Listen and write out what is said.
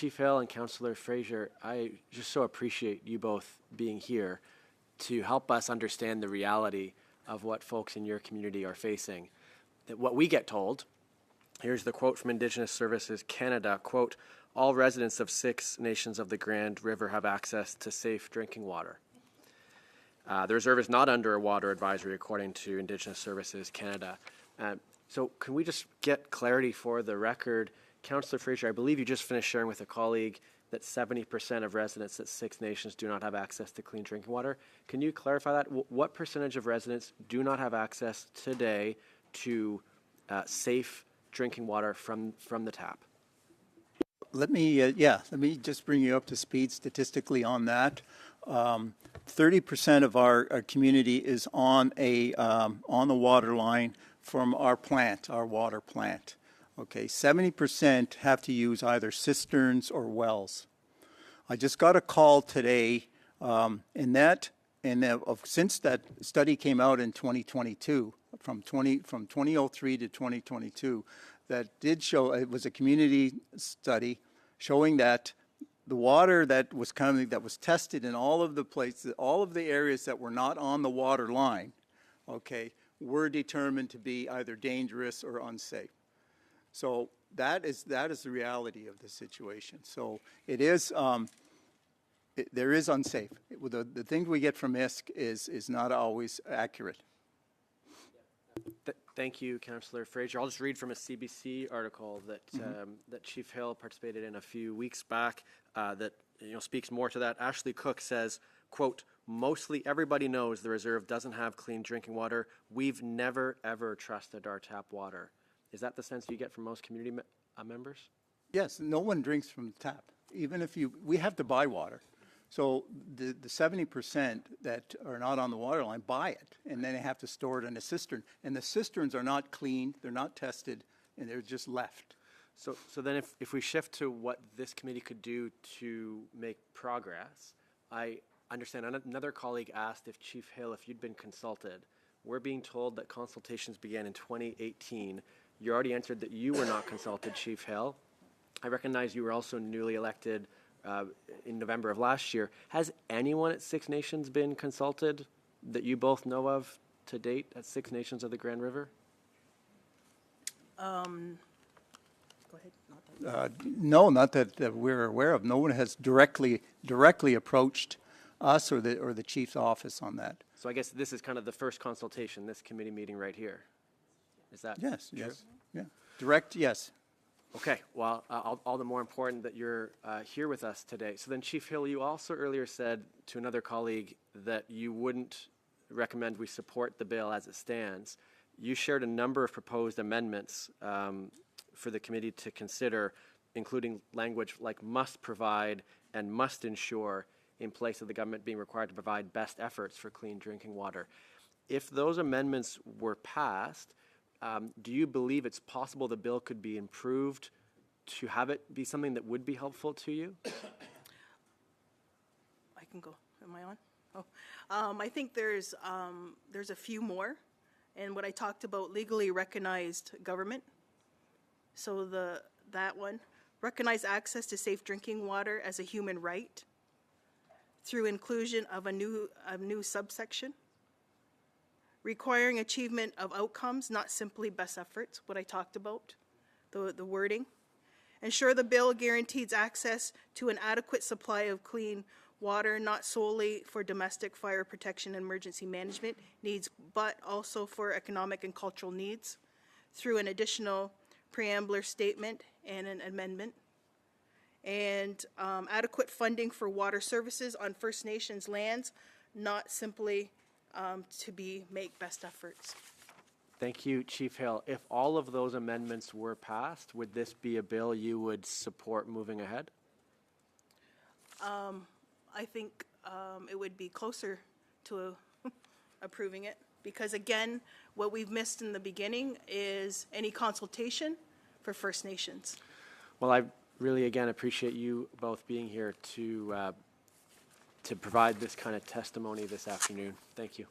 Chief Hill and Councillor Frazer, I just so appreciate you both being here to help us understand the reality of what folks in your community are facing. That what we get told, here's the quote from Indigenous Services Canada, quote, "All residents of 6 nations of the Grand River have access to safe drinking water." The reserve is not under a water advisory according to Indigenous Services Canada. So can we just get clarity for the record? Councillor Frazer, I believe you just finished sharing with a colleague that 70% of residents at 6 nations do not have access to clean drinking water. Can you clarify that? What percentage of residents do not have access today to safe drinking water from the tap? Let me just bring you up to speed statistically on that. 30% of our community is on the water line from our plant, our water plant. Okay, 70% have to use either cisterns or wells. I just got a call today, since that study came out in 2022, from 2003 to 2022, that did show, it was a community study showing that the water that was coming, that was tested in all of the places, all of the areas that were not on the water line, okay, were determined to be either dangerous or unsafe. So that is the reality of the situation. So it is, there is unsafe. The things we get from ISK is not always accurate. Thank you, Councillor Frazer. I'll just read from a CBC article that that Chief Hill participated in a few weeks back that speaks more to that. Ashley Cook says, quote, "Mostly everybody knows the reserve doesn't have clean drinking water. We've never, ever trusted our tap water." Is that the sense you get from most community members? Yes, no one drinks from the tap. Even if we have to buy water. So the 70% that are not on the water line buy it, and then they have to store it in a cistern. And the cisterns are not cleaned, they're not tested, and they're just left. So then if we shift to what this committee could do to make progress, I understand another colleague asked if Chief Hill, if you'd been consulted. We're being told that consultations began in 2018. You already answered that you were not consulted, Chief Hill. I recognize you were also newly elected in November of last year. Has anyone at 6 Nations been consulted that you both know of to date at 6 Nations of the Grand River? Go ahead. No, not that we're aware of. No one has directly approached us or the chief's office on that. So I guess this is kind of the first consultation, this committee meeting right here. Is that yes, true? Yes, yeah. Direct, yes. Okay, well, all the more important that you're here with us today. So then, Chief Hill, you also earlier said to another colleague that you wouldn't recommend we support the bill as it stands. You shared a number of proposed amendments for the committee to consider, including language like must provide and must ensure, in place of the government being required to provide best efforts for clean drinking water. If those amendments were passed, do you believe it's possible the bill could be improved to have it be something that would be helpful to you? I can go. Am I on? Oh, I think there's a few more, and what I talked about, legally recognized government. So that one, recognize access to safe drinking water as a human right through inclusion of a new subsection. Requiring achievement of outcomes, not simply best efforts, what I talked about, the wording. Ensure the bill guarantees access to an adequate supply of clean water, not solely for domestic fire protection and emergency management needs, but also for economic and cultural needs through an additional preambular statement and an amendment. And adequate funding for water services on First Nations lands, not simply to make best efforts. Thank you, Chief Hill. If all of those amendments were passed, would this be a bill you would support moving ahead? I think it would be closer to approving it because, again, what we've missed in the beginning is any consultation for First Nations. Well, I really, again, appreciate you both being here to provide this kind of testimony this afternoon. Thank you.